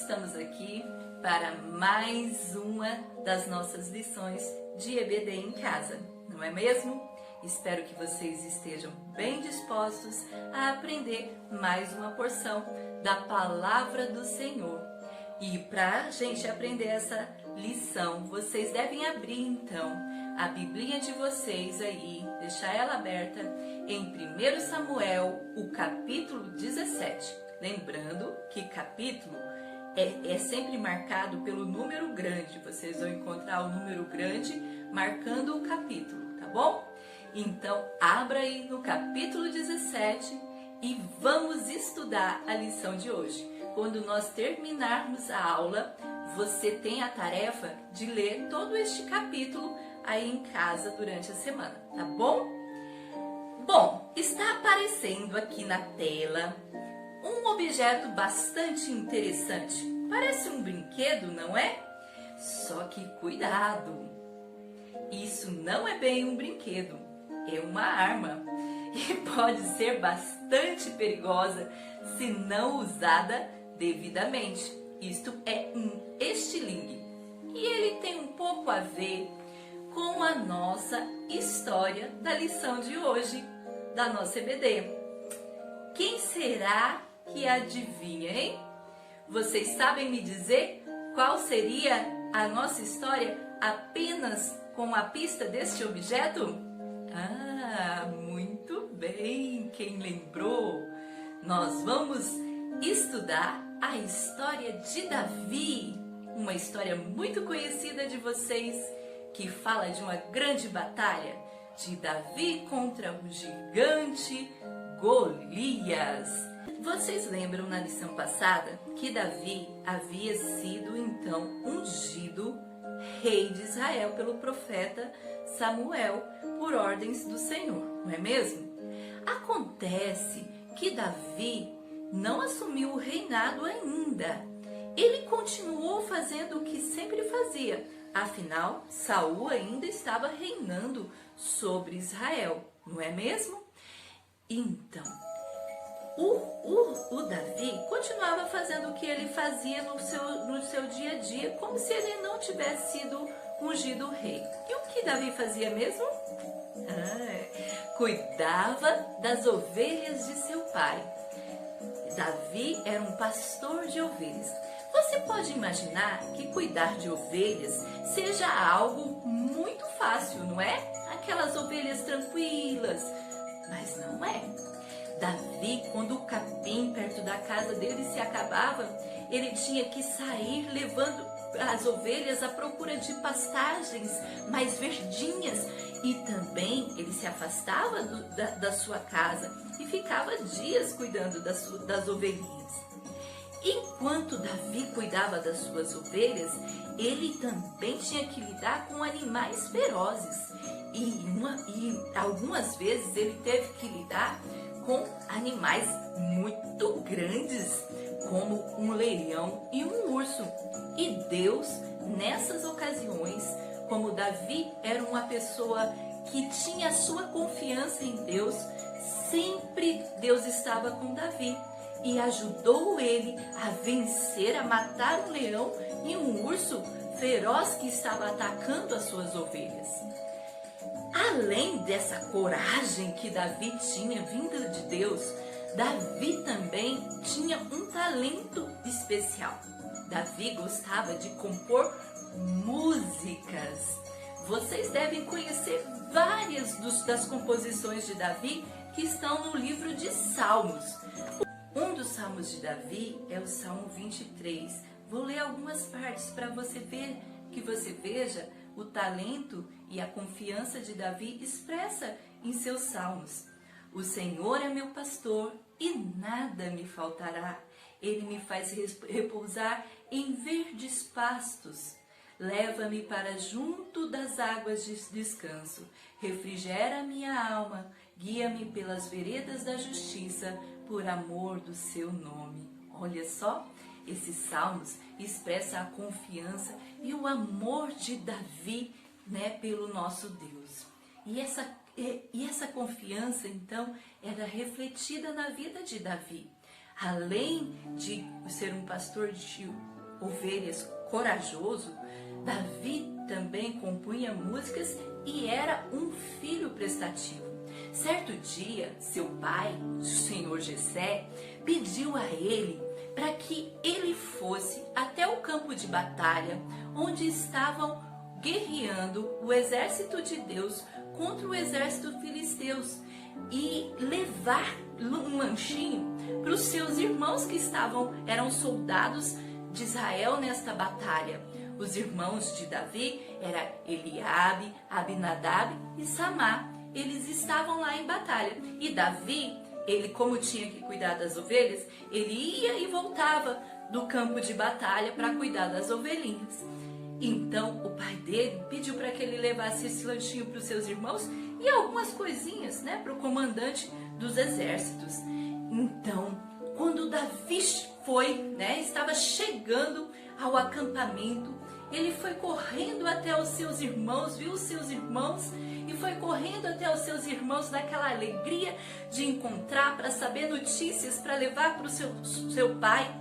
estamos aqui para mais uma das nossas lições de EBD em casa, não é mesmo? Espero que vocês estejam bem dispostos a aprender mais uma porção da Palavra do Senhor. E para a gente aprender essa lição, vocês devem abrir então a Biblinha de vocês aí, deixar ela aberta em 1 Samuel, o capítulo 17. Lembrando que capítulo é sempre marcado pelo número grande. Vocês vão encontrar o número grande marcando o capítulo, tá bom? Então, abra aí no capítulo 17 e vamos estudar a lição de hoje. Quando nós terminarmos a aula, você tem a tarefa de ler todo este capítulo aí em casa durante a semana, tá bom? Bom, está aparecendo aqui na tela um objeto bastante interessante. Parece um brinquedo, não é? Só que cuidado! Isso não é bem um brinquedo, é uma arma. E pode ser bastante perigosa se não usada devidamente. Isto é um estilingue. E ele tem um pouco a ver com a nossa história da lição de hoje, da nossa EBD. Quem será que adivinha, hein? Vocês sabem me dizer qual seria a nossa história apenas com a pista deste objeto? Ah, muito bem! Quem lembrou? Nós vamos estudar a história de Davi, uma história muito conhecida de vocês, que fala de uma grande batalha de Davi contra o gigante Golias. Vocês lembram na lição passada que Davi havia sido então ungido rei de Israel pelo profeta Samuel por ordens do Senhor, não é mesmo? Acontece que Davi não assumiu o reinado ainda. Ele continuou fazendo o que sempre fazia. Afinal, Saul ainda estava reinando sobre Israel, não é mesmo? Então, o Davi continuava fazendo o que ele fazia no seu dia a dia, como se ele não tivesse sido ungido rei. E o que Davi fazia mesmo? Cuidava das ovelhas de seu pai. Davi era um pastor de ovelhas. Você pode imaginar que cuidar de ovelhas seja algo muito fácil, não é? Aquelas ovelhas tranquilas, mas não é. Davi, quando o capim perto da casa dele se acabava, ele tinha que sair levando as ovelhas à procura de pastagens mais verdinhas. E também ele se afastava da sua casa e ficava dias cuidando das ovelhinhas. Enquanto Davi cuidava das suas ovelhas, ele também tinha que lidar com animais ferozes. E algumas vezes ele teve que lidar com animais muito grandes, como um leão e um urso. E Deus, nessas ocasiões, como Davi era uma pessoa que tinha sua confiança em Deus, sempre Deus estava com Davi e ajudou ele a vencer, a matar um leão e um urso feroz que estava atacando as suas ovelhas. Além dessa coragem que Davi tinha vinda de Deus, Davi também tinha um talento especial. Davi gostava de compor músicas. Vocês devem conhecer várias das composições de Davi que estão no livro de Salmos. Um dos salmos de Davi é o Salmo 23. Vou ler algumas partes para você veja o talento e a confiança de Davi expressa em seus salmos. O Senhor é meu pastor e nada me faltará. Ele me faz repousar em verdes pastos. Leva-me para junto das águas de descanso. Refrigera minha alma. Guia-me pelas veredas da justiça, por amor do seu nome. Olha só, esses salmos expressam a confiança e o amor de Davi, pelo nosso Deus. E essa confiança, então, era refletida na vida de Davi. Além de ser um pastor ovelhas corajoso, Davi também compunha músicas e era um filho prestativo. Certo dia, seu pai, o senhor Jessé, pediu a ele para que ele fosse até o campo de batalha, onde estavam guerreando o exército de Deus contra o exército filisteus, e levar um lanchinho para os seus irmãos que eram soldados de Israel nesta batalha. Os irmãos de Davi eram Eliabe, Abinadab e Samá. Eles estavam lá em batalha. E Davi, ele como tinha que cuidar das ovelhas, ele ia e voltava do campo de batalha para cuidar das ovelhinhas. Então o pai dele pediu para que ele levasse esse lanchinho para os seus irmãos e algumas coisinhas, né, para o comandante dos exércitos. Então, quando Davi estava chegando ao acampamento, ele foi correndo até os seus irmãos, viu os seus irmãos e foi correndo até os seus irmãos naquela alegria de encontrar, para saber notícias, para levar para o seu pai.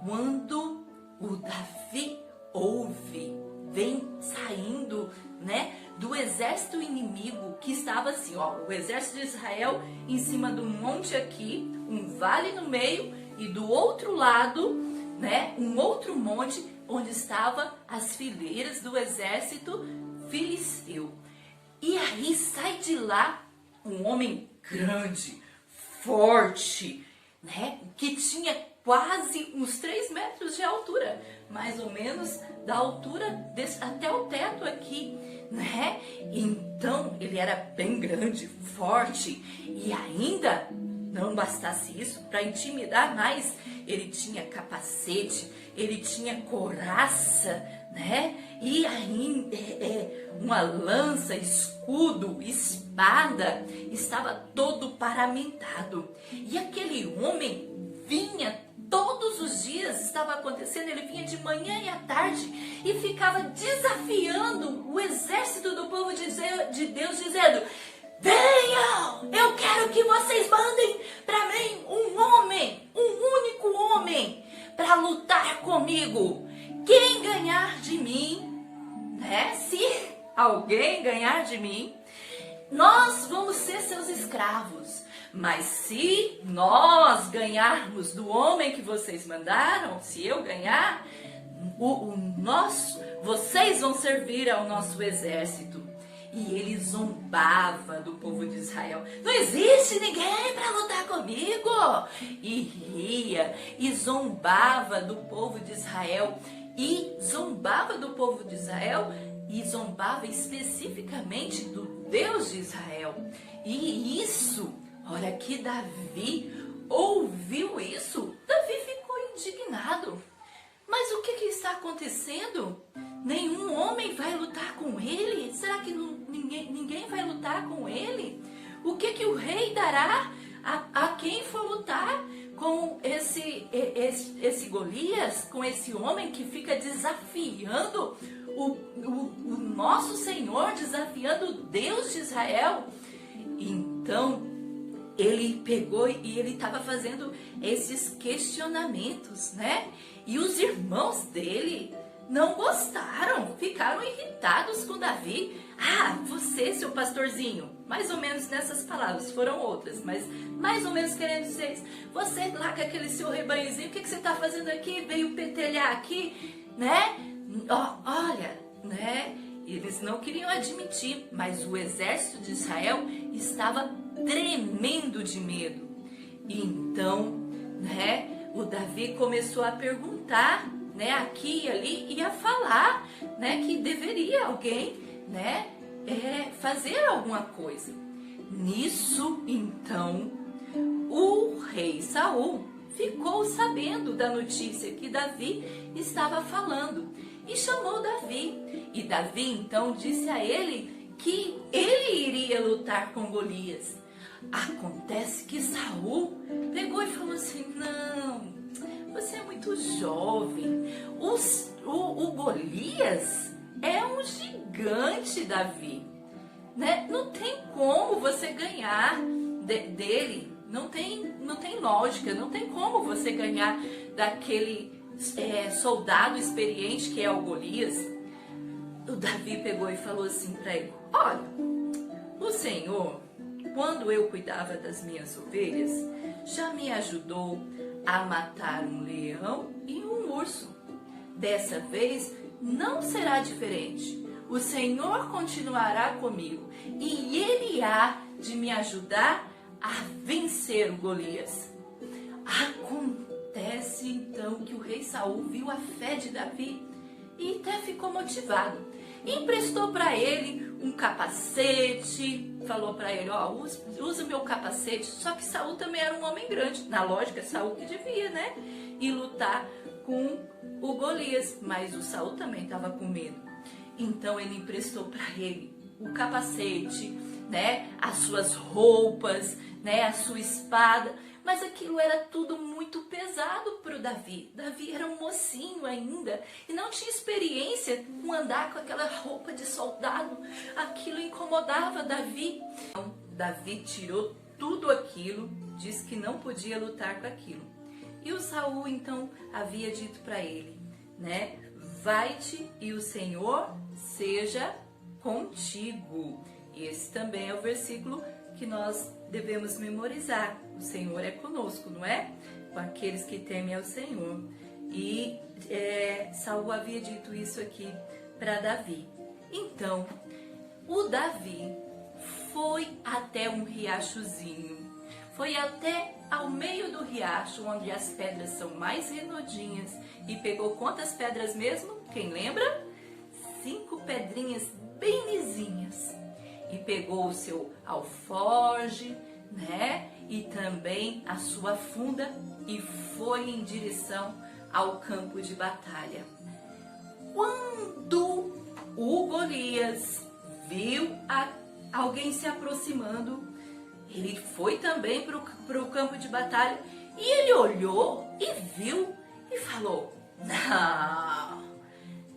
Quando o Davi vem saindo, né, do exército inimigo, que estava assim, o exército de Israel em cima do monte aqui, um vale no meio, e do outro lado, né, um outro monte onde estavam as fileiras do exército filisteu. E aí sai de lá um homem grande, forte, né, que tinha quase uns 3 metros de altura, mais ou menos da altura até o teto aqui, né? Então ele era bem grande, forte, e ainda não bastasse isso, para intimidar mais, ele tinha capacete, ele tinha couraça, né? E ainda uma lança, escudo, espada, estava todo paramentado. E aquele homem vinha todos os dias, estava acontecendo, ele vinha de manhã e à tarde e ficava desafiando o exército do povo de Deus, dizendo: venham, eu quero que vocês mandem para mim um homem, um único homem, para lutar comigo. Quem ganhar de mim, né? Se alguém ganhar de mim, nós vamos ser seus escravos. Mas se nós ganharmos do homem que vocês mandaram, se eu ganhar, vocês vão servir ao nosso exército. E ele zombava do povo de Israel. Não existe ninguém para lutar comigo. E ria, e zombava do povo de Israel. E zombava do povo de Israel, e zombava especificamente do Deus de Israel. E isso, olha que Davi ouviu isso. Davi ficou indignado. Mas o que está acontecendo? Nenhum homem vai lutar com ele? Será que ninguém vai lutar com ele? O que o rei dará a quem for lutar com esse Golias, com esse homem que fica desafiando o nosso Senhor, desafiando o Deus de Israel? Então ele pegou e ele estava fazendo esses questionamentos, né? E os irmãos dele não gostaram, ficaram irritados com Davi. Ah, você, seu pastorzinho, mais ou menos nessas palavras, foram outras, mas mais ou menos querendo dizer isso. Você lá com aquele seu rebanhozinho, o que você está fazendo aqui? Veio petelhar aqui, né? Olha, né? Eles não queriam admitir, mas o exército de Israel estava tremendo de medo. Então, né, o Davi começou a perguntar, né, aqui e ali, e a falar, né, que deveria alguém, né, fazer alguma coisa. Nisso, então, o rei Saul ficou sabendo da notícia que Davi estava falando e chamou Davi. E Davi então disse a ele que ele iria lutar com Golias. Acontece que Saul pegou e falou assim: não, você é muito jovem, o Golias é um gigante, Davi, né? Não tem como você ganhar dele, não tem lógica, não tem como você ganhar daquele soldado experiente que é o Golias, o Davi pegou e falou assim para ele: olha, o Senhor, quando eu cuidava das minhas ovelhas, já me ajudou a matar um leão e um urso. Dessa vez não será diferente. O Senhor continuará comigo e Ele há de me ajudar a vencer o Golias. Acontece então que o rei Saul viu a fé de Davi e até ficou motivado. Emprestou para ele um capacete, falou para ele: ó, usa o meu capacete. Só que Saul também era um homem grande. Na lógica, Saul que devia, né? E lutar com o Golias. Mas o Saul também estava com medo. Então ele emprestou para ele o capacete, né? As suas roupas, né? A sua espada. Mas aquilo era tudo muito pesado para o Davi. Davi era um mocinho ainda e não tinha experiência com andar com aquela roupa de soldado. Aquilo incomodava Davi. Então, Davi tirou tudo aquilo, disse que não podia lutar com aquilo. E o Saul então havia dito para ele, né? Vai-te e o Senhor seja contigo. E esse também é o versículo que nós devemos memorizar. O Senhor é conosco, não é? Com aqueles que temem ao Senhor. E Saul havia dito isso aqui para Davi. Então, o Davi foi até um riachozinho. Foi até ao meio do riacho, onde as pedras são mais redondinhas. E pegou quantas pedras mesmo? Quem lembra? 5 pedrinhas bem lisinhas. E pegou o seu alforje, né? E também a sua funda e foi em direção ao campo de batalha. Quando o Golias viu alguém se aproximando, ele foi também para o campo de batalha e ele olhou e viu e falou: não,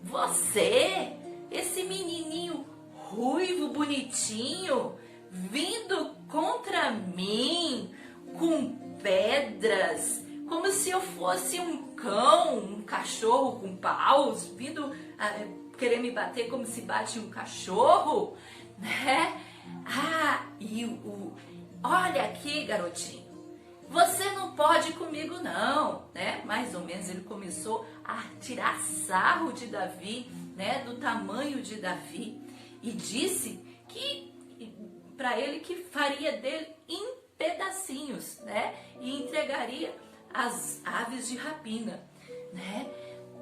você, esse menininho ruivo, bonitinho, vindo contra mim com pedras, como se eu fosse um cão, um cachorro com paus, vindo querer me bater como se bate um cachorro, né? Olha aqui, garotinho, você não pode comigo não, né? Mais ou menos ele começou a tirar sarro de Davi, né? Do tamanho de Davi. E disse que para ele que faria dele em pedacinhos, né? E entregaria as aves de rapina, né?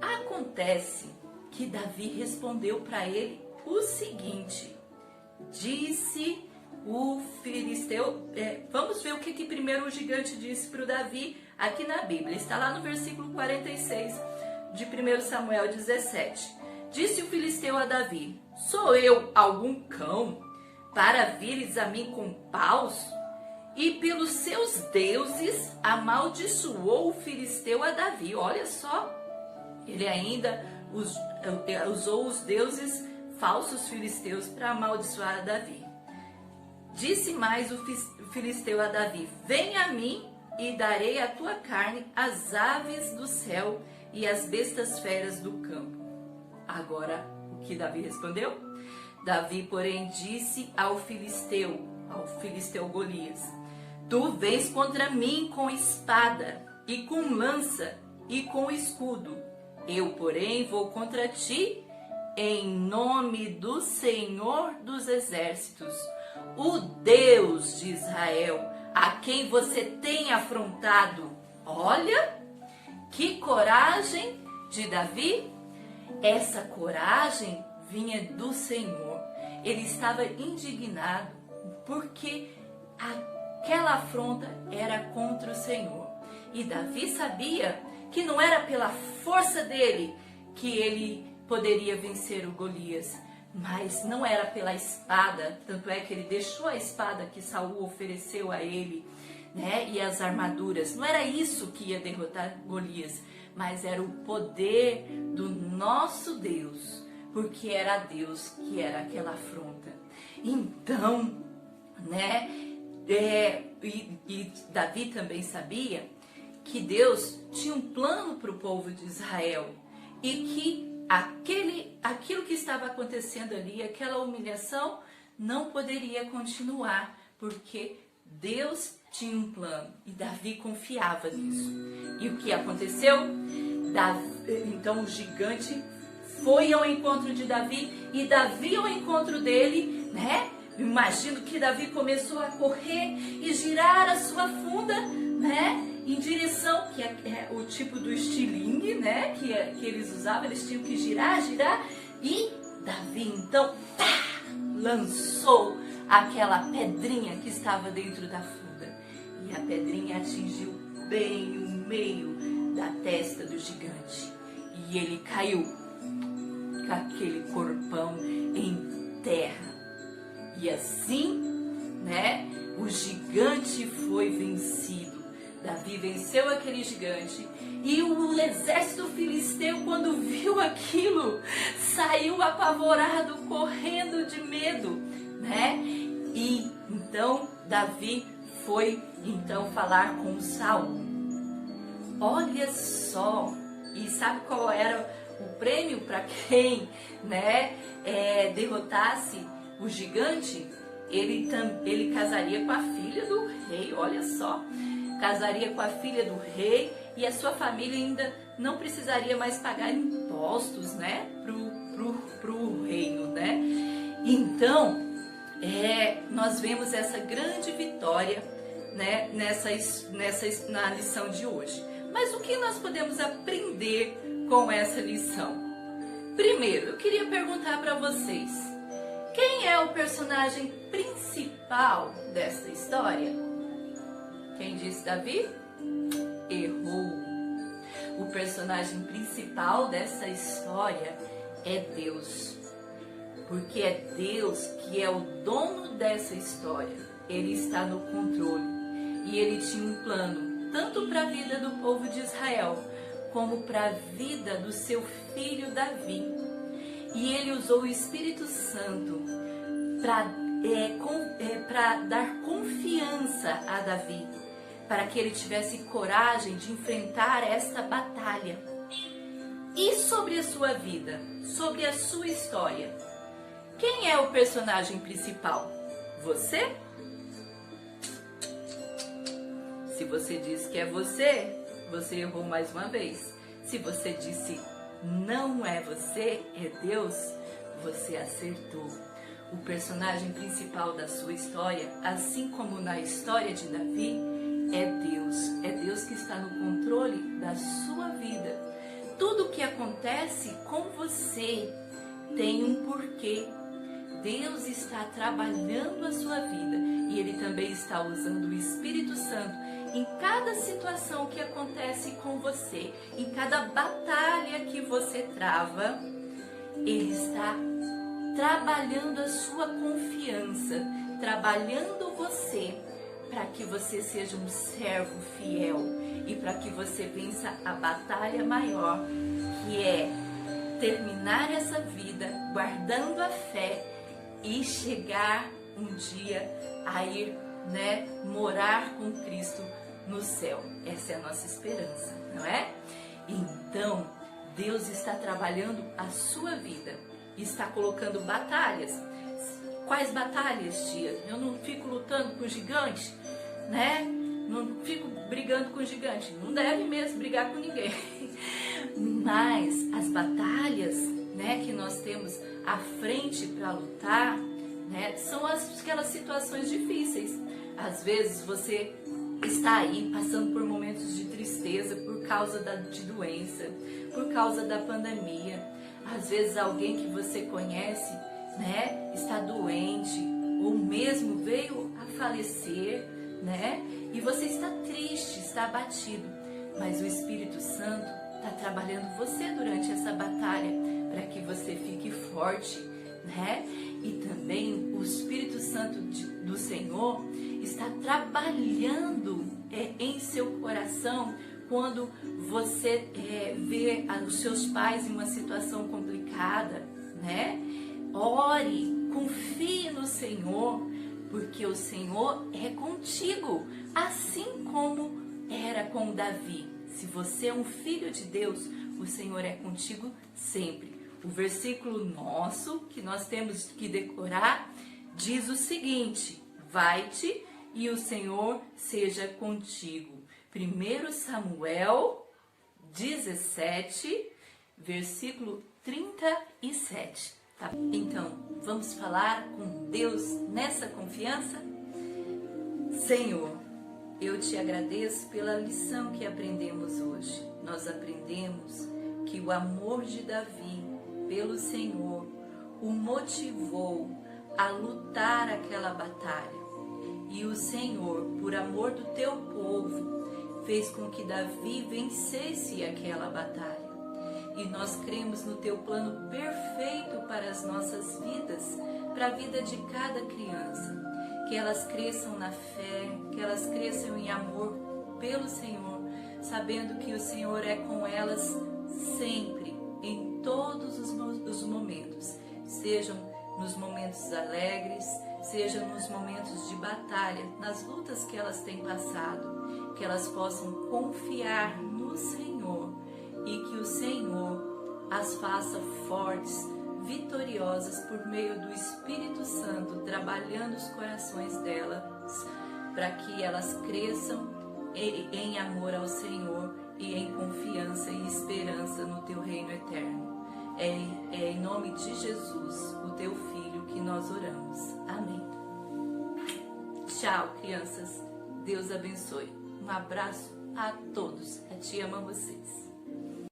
Acontece que Davi respondeu para ele o seguinte: disse o filisteu, vamos ver o que primeiro o gigante disse para o Davi aqui na Bíblia. Está lá no versículo 46 de 1 Samuel 17. Disse o filisteu a Davi: sou eu algum cão para vires a mim com paus? E pelos seus deuses amaldiçoou o filisteu a Davi. Olha só, ele ainda usou os deuses falsos filisteus para amaldiçoar a Davi. Disse mais o filisteu a Davi: vem a mim e darei a tua carne às aves do céu e às bestas feras do campo. Agora, o que Davi respondeu? Davi, porém, disse ao filisteu Golias: tu vens contra mim com espada e com lança e com escudo. Eu, porém, vou contra ti em nome do Senhor dos Exércitos, o Deus de Israel, a quem você tem afrontado. Olha, que coragem de Davi! Essa coragem vinha do Senhor. Ele estava indignado porque aquela afronta era contra o Senhor. E Davi sabia que não era pela força dele que ele poderia vencer o Golias, mas não era pela espada. Tanto é que ele deixou a espada que Saul ofereceu a ele, né? E as armaduras. Não era isso que ia derrotar Golias, mas era o poder do nosso Deus, porque era Deus que era aquela afronta. Então, né? E Davi também sabia que Deus tinha um plano para o povo de Israel e que aquilo que estava acontecendo ali, aquela humilhação, não poderia continuar, porque Deus tinha um plano e Davi confiava nisso. E o que aconteceu? Então o gigante foi ao encontro de Davi e Davi ao encontro dele, né? Imagino que Davi começou a correr e girar a sua funda, né? Em direção, que é o tipo do estilingue, né? Que eles usavam, eles tinham que girar, e Davi então lançou aquela pedrinha que estava dentro da funda. E a pedrinha atingiu bem o meio da testa do gigante. E ele caiu com aquele corpão em terra. E assim, né, o gigante foi vencido. Davi venceu aquele gigante. E o exército filisteu, quando viu aquilo, saiu apavorado, correndo de medo, né? E então Davi foi falar com Saul. Olha só, e sabe qual era o prêmio para quem, né, derrotasse o gigante? Ele casaria com a filha do rei, olha só. Casaria com a filha do rei e a sua família ainda não precisaria mais pagar impostos, né, pro reino, né? Então, nós vemos essa grande vitória, né, na lição de hoje. Mas o que nós podemos aprender com essa lição? Primeiro, eu queria perguntar para vocês: quem é o personagem principal dessa história? Quem disse Davi? Errou. O personagem principal dessa história é Deus. Porque é Deus que é o dono dessa história. Ele está no controle. E ele tinha um plano, tanto para a vida do povo de Israel, como para a vida do seu filho Davi. E ele usou o Espírito Santo para dar confiança a Davi, para que ele tivesse coragem de enfrentar esta batalha. E sobre a sua vida, sobre a sua história, quem é o personagem principal? Você? Se você disse que é você errou mais uma vez. Se você disse não é você, é Deus, você acertou. O personagem principal da sua história, assim como na história de Davi, é Deus. É Deus que está no controle da sua vida. Tudo o que acontece com você tem um porquê. Deus está trabalhando a sua vida e Ele também está usando o Espírito Santo em cada situação que acontece com você, em cada batalha que você trava. Ele está trabalhando a sua confiança, trabalhando você para que você seja um servo fiel e para que você vença a batalha maior, que é terminar essa vida guardando a fé e chegar um dia a ir, né, morar com Cristo no céu. Essa é a nossa esperança, não é? Então, Deus está trabalhando a sua vida, está colocando batalhas. Quais batalhas, tia? Eu não fico lutando com gigante, né? Não fico brigando com gigante. Não deve mesmo brigar com ninguém. Mas as batalhas, né, que nós temos à frente para lutar, né, são aquelas situações difíceis. Às vezes você está aí passando por momentos de tristeza por causa de doença, por causa da pandemia. Às vezes alguém que você conhece, né, está doente ou mesmo veio a falecer, né? E você está triste, está abatido. Mas o Espírito Santo está trabalhando você durante essa batalha para que você fique forte, né? E também o Espírito Santo do Senhor está trabalhando em seu coração quando você vê os seus pais em uma situação complicada, né? Ore, confie no Senhor, porque o Senhor é contigo, assim como era com Davi. Se você é um filho de Deus, o Senhor é contigo sempre. O versículo nosso, que nós temos que decorar, diz o seguinte: vai-te e o Senhor seja contigo. 1 Samuel 17, versículo 37. Tá? Então, vamos falar com Deus nessa confiança? Senhor, eu te agradeço pela lição que aprendemos hoje. Nós aprendemos que o amor de Davi pelo Senhor o motivou a lutar aquela batalha. E o Senhor, por amor do teu povo, fez com que Davi vencesse aquela batalha. E nós cremos no teu plano perfeito para as nossas vidas, para a vida de cada criança. Que elas cresçam na fé, que elas cresçam em amor pelo Senhor, sabendo que o Senhor é com elas sempre, em todos os momentos, sejam nos momentos alegres, sejam nos momentos de batalha, nas lutas que elas têm passado, que elas possam confiar no Senhor e que o Senhor as faça fortes, vitoriosas por meio do Espírito Santo, trabalhando os corações delas, para que elas cresçam em amor ao Senhor e em confiança e esperança no teu reino eterno. É em nome de Jesus, o teu Filho, que nós oramos. Amém. Tchau, crianças. Deus abençoe. Um abraço a todos. A tia ama vocês.